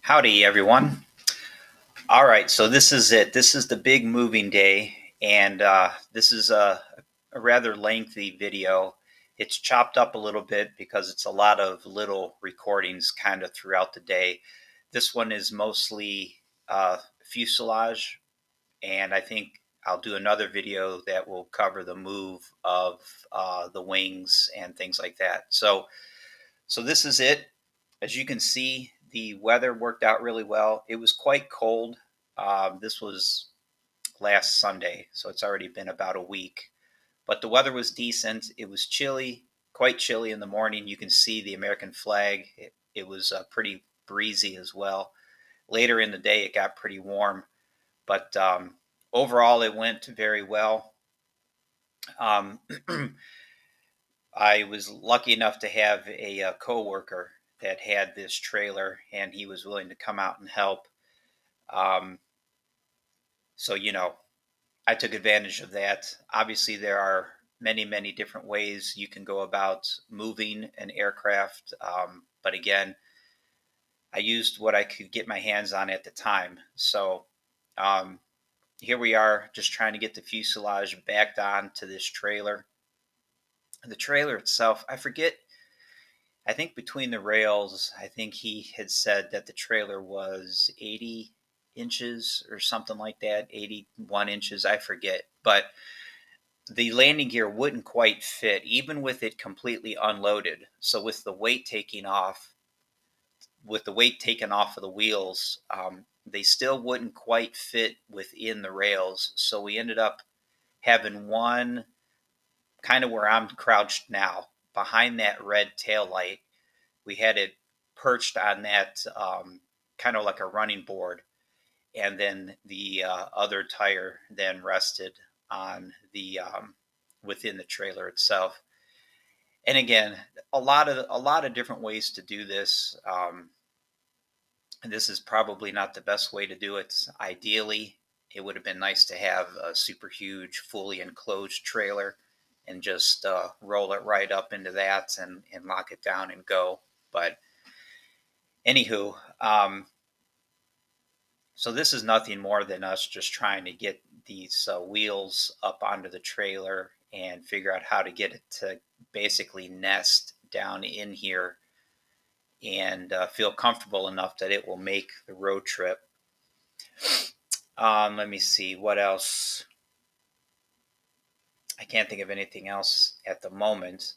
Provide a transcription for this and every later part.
Howdy, everyone. All right, so this is it. This is the big moving day, and this is a rather lengthy video. It's chopped up a little bit because it's a lot of little recordings kind of throughout the day. This one is mostly fuselage, and I think I'll do another video that will cover the move of the wings and things like that. So this is it. As you can see, the weather worked out really well. It was quite cold. This was last Sunday, so it's already been about a week. But the weather was decent. It was chilly, quite chilly in the morning. You can see the American flag. It was pretty breezy as well. Later in the day, it got pretty warm, but overall, it went very well. Um, I was lucky enough to have a coworker that had this trailer, and he was willing to come out and help. Um, so I took advantage of that. Obviously, there are many, many different ways you can go about moving an aircraft. But again, I used what I could get my hands on at the time. So um, here we are, just trying to get the fuselage backed on to this trailer. The trailer itself, I forget. I think between the rails, I think he had said that the trailer was 80 inches or something like that, 81 inches, I forget. But the landing gear wouldn't quite fit, even with it completely unloaded. So with the weight taken off of the wheels, they still wouldn't quite fit within the rails. So we ended up having one kind of where I'm crouched now, behind that red tail light. We had it perched on that kind of like a running board, and then the other tire then rested on the within the trailer itself. And again, a lot of different ways to do this. And this is probably not the best way to do it. Ideally, it would have been nice to have a super huge, fully enclosed trailer and just roll it right up into that and lock it down and go. But anywho, so this is nothing more than us just trying to get these wheels up onto the trailer and figure out how to get it to basically nest down in here and feel comfortable enough that it will make the road trip. Let me see what else. I can't think of anything else at the moment.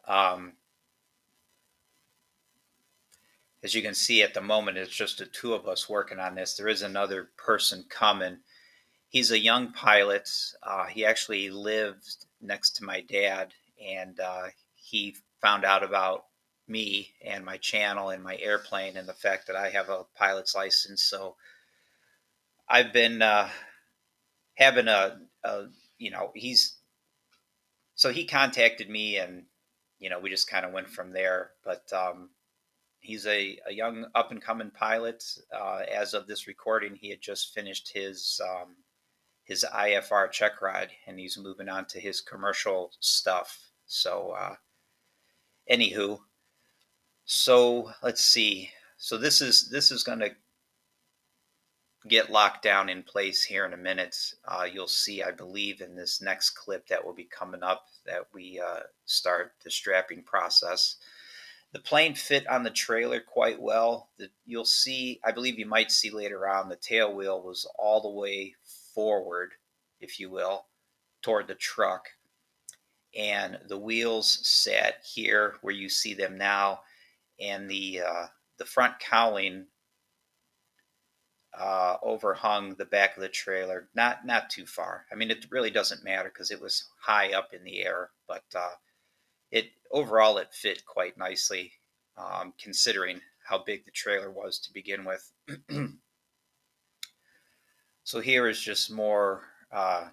Um, as you can see at the moment, it's just the two of us working on this. There is another person coming. He's a young pilot. He actually lived next to my dad, and he found out about me and my channel and my airplane and the fact that I have a pilot's license. So I've been having he's so he contacted me, and we just kind of went from there. But he's a young up and coming pilot. As of this recording, he had just finished his IFR check ride, and he's moving on to his commercial stuff. So anywho, so let's see. So this is going to get locked down in place here in a minute. You'll see, I believe, in this next clip that will be coming up that we start the strapping process. The plane fit on the trailer quite well. You'll see, I believe you might see later on, the tail wheel was all the way forward, if you will, toward the truck. And the wheels sat here where you see them now, and the front cowling overhung the back of the trailer, not too far. I mean, it really doesn't matter because it was high up in the air, but it fit quite nicely, considering how big the trailer was to begin with. So here is just more of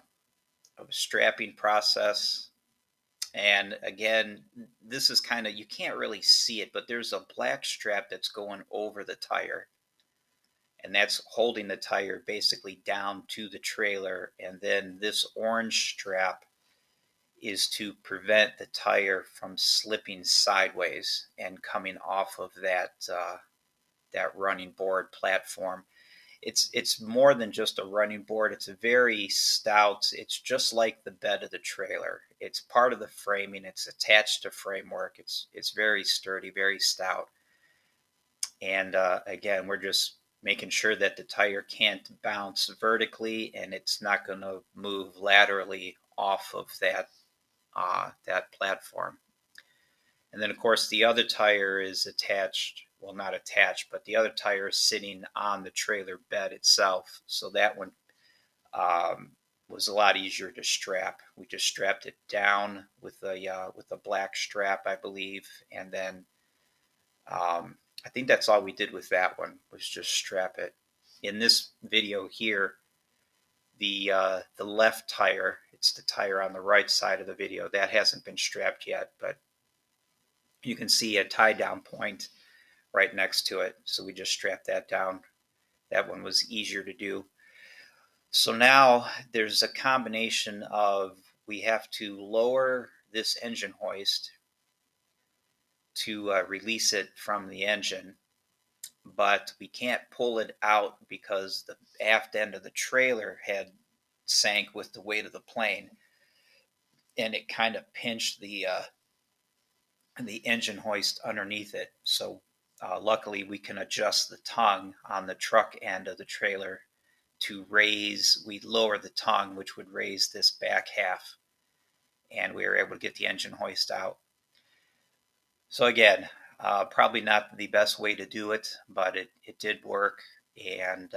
a strapping process. And again, this is kind of, you can't really see it, but there's a black strap that's going over the tire, and that's holding the tire basically down to the trailer. And then this orange strap is to prevent the tire from slipping sideways and coming off of that that running board platform. It's more than just a running board. It's a very stout. It's just like the bed of the trailer. It's part of the framing. It's attached to framework. It's very sturdy, very stout. And again, we're just making sure that the tire can't bounce vertically and it's not going to move laterally off of that platform. And then, of course, the other tire is attached. Well, not attached, but the other tire is sitting on the trailer bed itself. So that one was a lot easier to strap. We just strapped it down with a black strap, I believe, and then I think that's all we did with that one was just strap it. In this video here, the left tire, it's the tire on the right side of the video, that hasn't been strapped yet, but you can see a tie down point right next to it. So we just strapped that down. That one was easier to do. So now there's a combination of we have to lower this engine hoist to release it from the engine, but we can't pull it out because the aft end of the trailer had sank with the weight of the plane, and it kind of pinched the engine hoist underneath it. So luckily, we can adjust the tongue on the truck end of the trailer to raise. We lower the tongue, which would raise this back half, and we were able to get the engine hoist out. So again, probably not the best way to do it, but it did work, and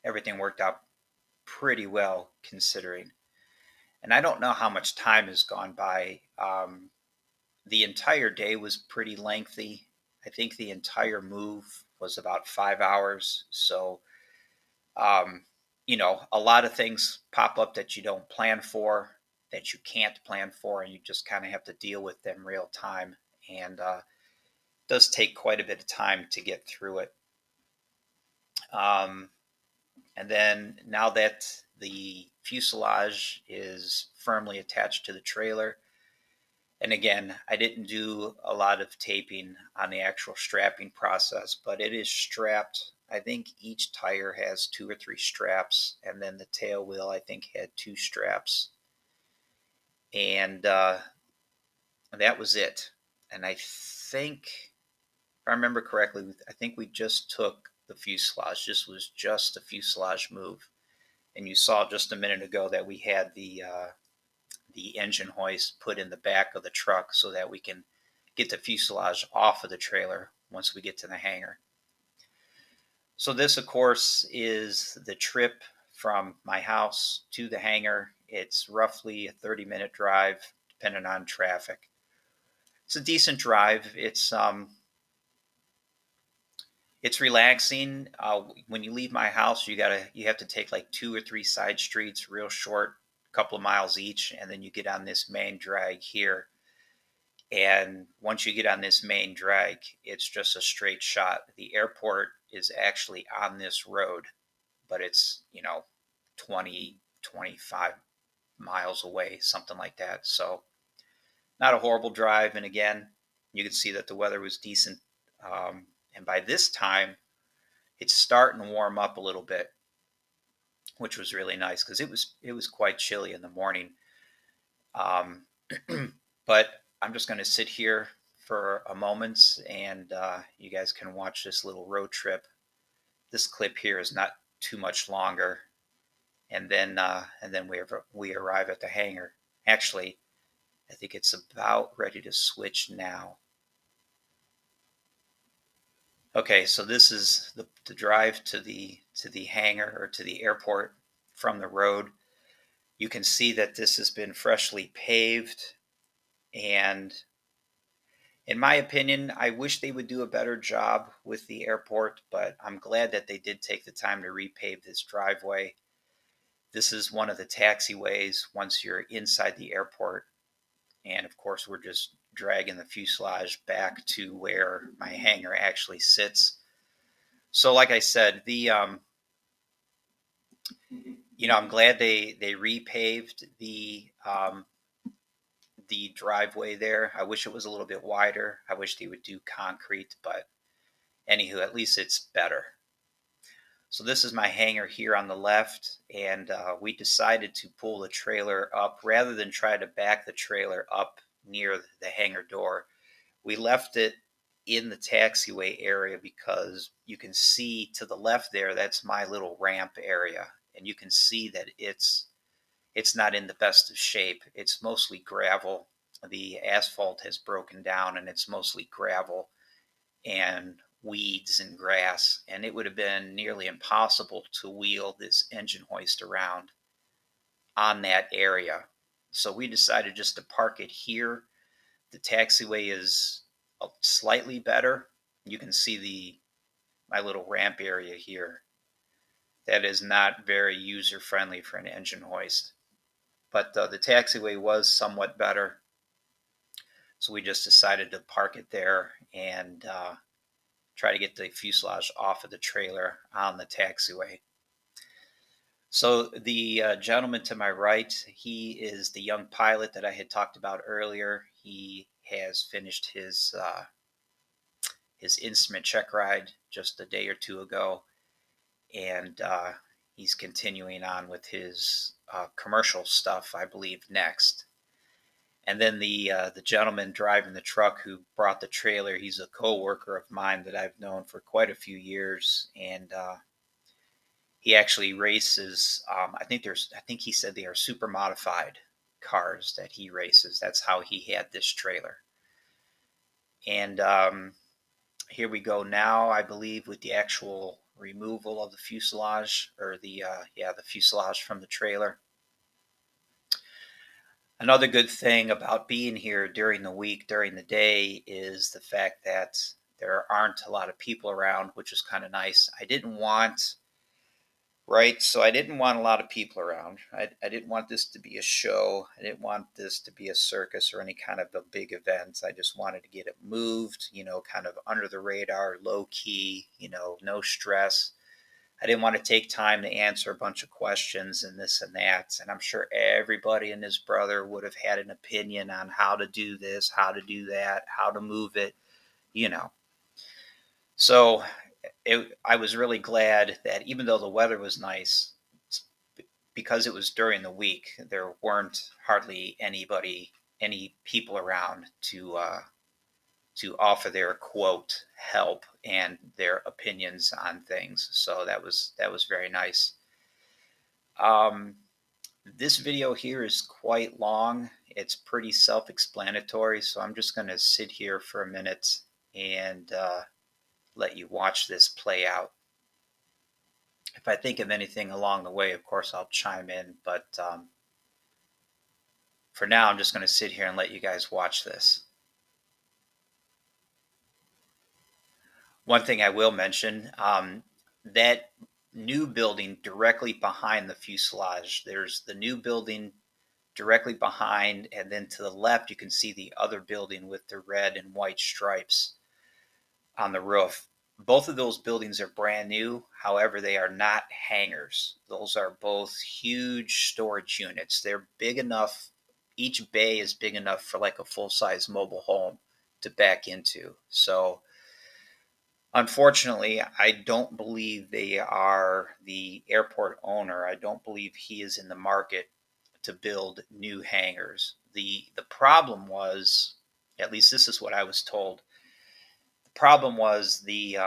everything worked out pretty well considering. And I don't know how much time has gone by. The entire day was pretty lengthy. I think the entire move was about 5 hours. So, um, a lot of things pop up that you don't plan for, that you can't plan for, and you just kind of have to deal with them real time. And it does take quite a bit of time to get through it. Um, and then now that the fuselage is firmly attached to the trailer, and again, I didn't do a lot of taping on the actual strapping process, but it is strapped. I think each tire has 2 or 3 straps, and then the tail wheel, I think, had 2 straps. And that was it. And I think, if I remember correctly, I think we just took the fuselage. This was just a fuselage move. And you saw just a minute ago that we had the engine hoist put in the back of the truck so that we can get the fuselage off of the trailer once we get to the hangar. So this, of course, is the trip from my house to the hangar. It's roughly a 30-minute drive, depending on traffic. It's a decent drive. It's relaxing. When you leave my house, you have to take like 2 or 3 side streets, real short, couple of miles each, and then you get on this main drag here. And once you get on this main drag, it's just a straight shot. The airport is actually on this road, but it's 20, 25 miles away, something like that. So not a horrible drive. And again, you can see that the weather was decent. And by this time, it's starting to warm up a little bit, which was really nice because it was quite chilly in the morning. Um, but I'm just going to sit here for a moment, and you guys can watch this little road trip. This clip here is not too much longer, and then we arrive at the hangar. Actually, I think it's about ready to switch now. Okay, so this is the drive to the hangar or to the airport from the road. You can see that this has been freshly paved, and in my opinion, I wish they would do a better job with the airport, but I'm glad that they did take the time to repave this driveway. This is one of the taxiways once you're inside the airport. And of course, we're just dragging the fuselage back to where my hangar actually sits. So, like I said, I'm glad they repaved the driveway there. I wish it was a little bit wider. I wish they would do concrete, but Anywho, at least it's better. So this is my hangar here on the left, and we decided to pull the trailer up rather than try to back the trailer up near the hangar door. We left it in the taxiway area because you can see to the left there, that's my little ramp area, and you can see that it's not in the best of shape. It's mostly gravel. The asphalt has broken down and it's mostly gravel and weeds and grass, and it would have been nearly impossible to wheel this engine hoist around on that area. So we decided just to park it here. The taxiway is slightly better. You can see the my little ramp area here. That is not very user friendly for an engine hoist, but the taxiway was somewhat better. So we just decided to park it there and try to get the fuselage off of the trailer on the taxiway. So the gentleman to my right, he is the young pilot that I had talked about earlier. He has finished his instrument check ride just a day or two ago, and he's continuing on with his commercial stuff, I believe, next. And then the gentleman driving the truck who brought the trailer, he's a coworker of mine that I've known for quite a few years, and he actually races. I think he said they are super modified cars that he races. That's how he had this trailer. And here we go now, I believe, with the actual removal of the fuselage, or the fuselage from the trailer. Another good thing about being here during the week, during the day, is the fact that there aren't a lot of people around, which is kind of nice. I didn't want a lot of people around. I didn't want this to be a show. I didn't want this to be a circus or any kind of a big event. I just wanted to get it moved, kind of under the radar, low key, no stress. I didn't want to take time to answer a bunch of questions and this and that. And I'm sure everybody and his brother would have had an opinion on how to do this, how to do that, how to move it, you know. So I was really glad that even though the weather was nice, because it was during the week, there weren't hardly any people around to offer their quote help and their opinions on things. So that was very nice. Um, this video here is quite long. It's pretty self-explanatory, so I'm just going to sit here for a minute and let you watch this play out. If I think of anything along the way, of course, I'll chime in, but for now, I'm just going to sit here and let you guys watch this. One thing I will mention, that new building directly behind the fuselage, there's the new building directly behind, and then to the left, you can see the other building with the red and white stripes on the roof. Both of those buildings are brand new. However, they are not hangars. Those are both huge storage units. They're big enough, each bay is big enough for like a full size mobile home to back into. So, unfortunately, I don't believe they are the airport owner. I don't believe he is in the market to build new hangars. The problem was, at least this is what I was told, the problem was the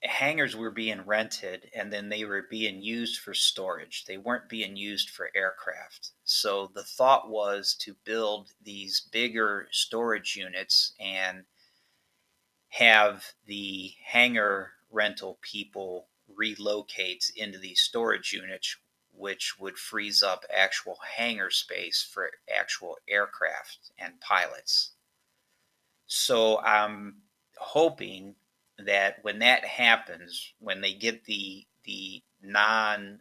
hangars were being rented and then they were being used for storage. They weren't being used for aircraft. So the thought was to build these bigger storage units and have the hangar rental people relocate into these storage units, which would freeze up actual hangar space for actual aircraft and pilots. So I'm hoping that when that happens, when they get the non-flying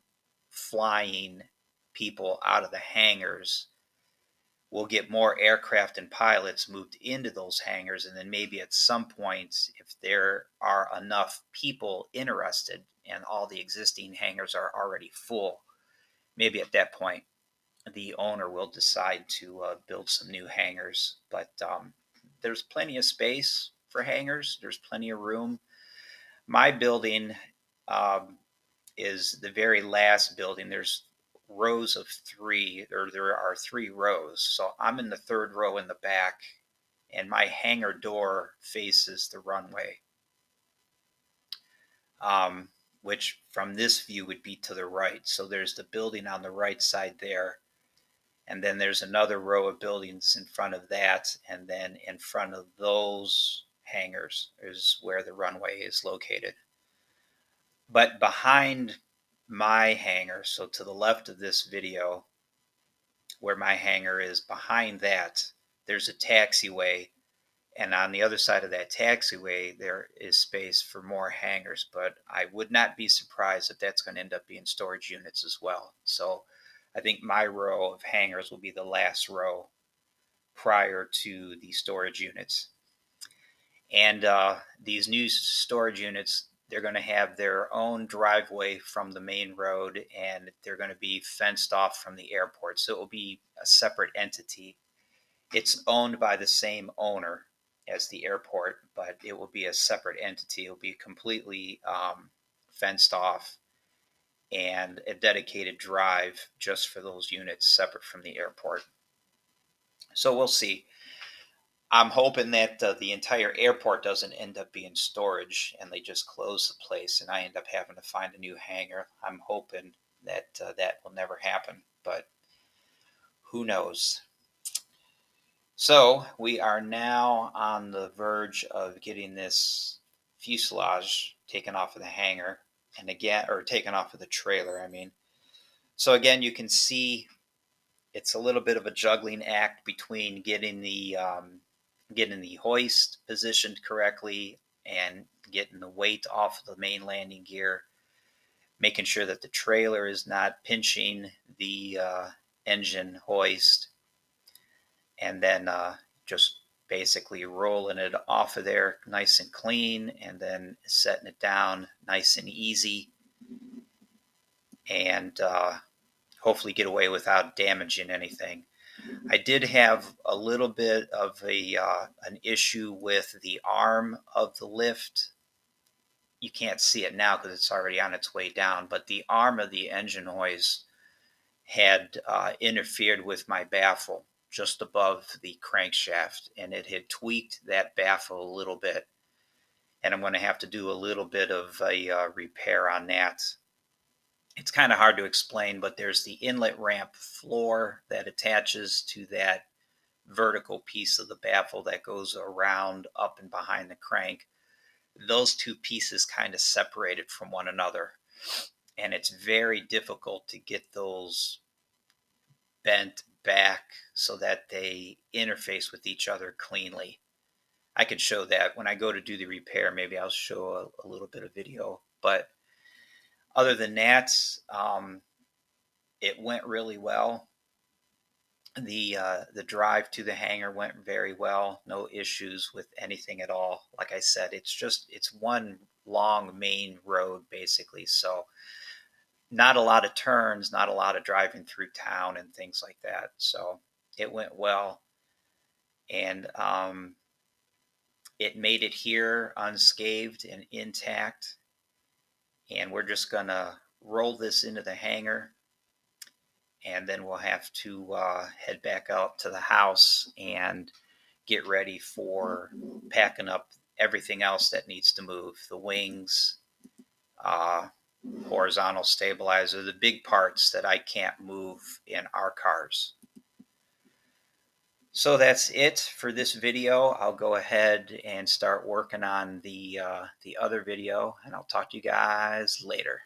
people out of the hangars, we'll get more aircraft and pilots moved into those hangars, and then maybe at some point, if there are enough people interested and all the existing hangars are already full, maybe at that point the owner will decide to build some new hangars. But there's plenty of space for hangars. There's plenty of room. My building um, is the very last building. There's rows of three, or there are three rows. So I'm in the third row in the back, and my hangar door faces the runway, um, which from this view would be to the right. So there's the building on the right side there. And then there's another row of buildings in front of that. And then in front of those hangars is where the runway is located. But behind my hangar, so to the left of this video, where my hangar is, behind that, there's a taxiway. And on the other side of that taxiway, there is space for more hangars. But I would not be surprised if that's going to end up being storage units as well. So I think my row of hangars will be the last row prior to the storage units. And these new storage units, they're going to have their own driveway from the main road, and they're going to be fenced off from the airport. So it will be a separate entity. It's owned by the same owner as the airport, but it will be a separate entity. It will be completely fenced off, and a dedicated drive just for those units, separate from the airport. So we'll see. I'm hoping that the entire airport doesn't end up being storage and they just close the place and I end up having to find a new hangar. I'm hoping that that will never happen, but who knows? So we are now on the verge of getting this fuselage taken off of the hangar, and again, or taken off of the trailer, I mean. So again, you can see it's a little bit of a juggling act between getting the hoist positioned correctly and getting the weight off of the main landing gear, making sure that the trailer is not pinching the engine hoist, and then just basically rolling it off of there nice and clean, and then setting it down nice and easy, and hopefully get away without damaging anything. I did have a little bit of an issue with the arm of the lift. You can't see it now because it's already on its way down, but the arm of the engine hoist had interfered with my baffle just above the crankshaft, and it had tweaked that baffle a little bit. And I'm going to have to do a little bit of a repair on that. It's kind of hard to explain, but there's the inlet ramp floor that attaches to that vertical piece of the baffle that goes around, up, and behind the crank. Those two pieces kind of separated from one another, and it's very difficult to get those bent back so that they interface with each other cleanly. I could show that when I go to do the repair. Maybe I'll show a little bit of video, but other than that, it went really well. The drive to the hangar went very well. No issues with anything at all. Like I said, it's one long main road basically. So not a lot of turns, not a lot of driving through town and things like that. So it went well, and it made it here unscathed and intact. And we're just gonna roll this into the hangar, and then we'll have to head back out to the house and get ready for packing up everything else that needs to move, the wings, uh, horizontal stabilizer, the big parts that I can't move in our cars. So that's it for this video. I'll go ahead and start working on the other video, and I'll talk to you guys later.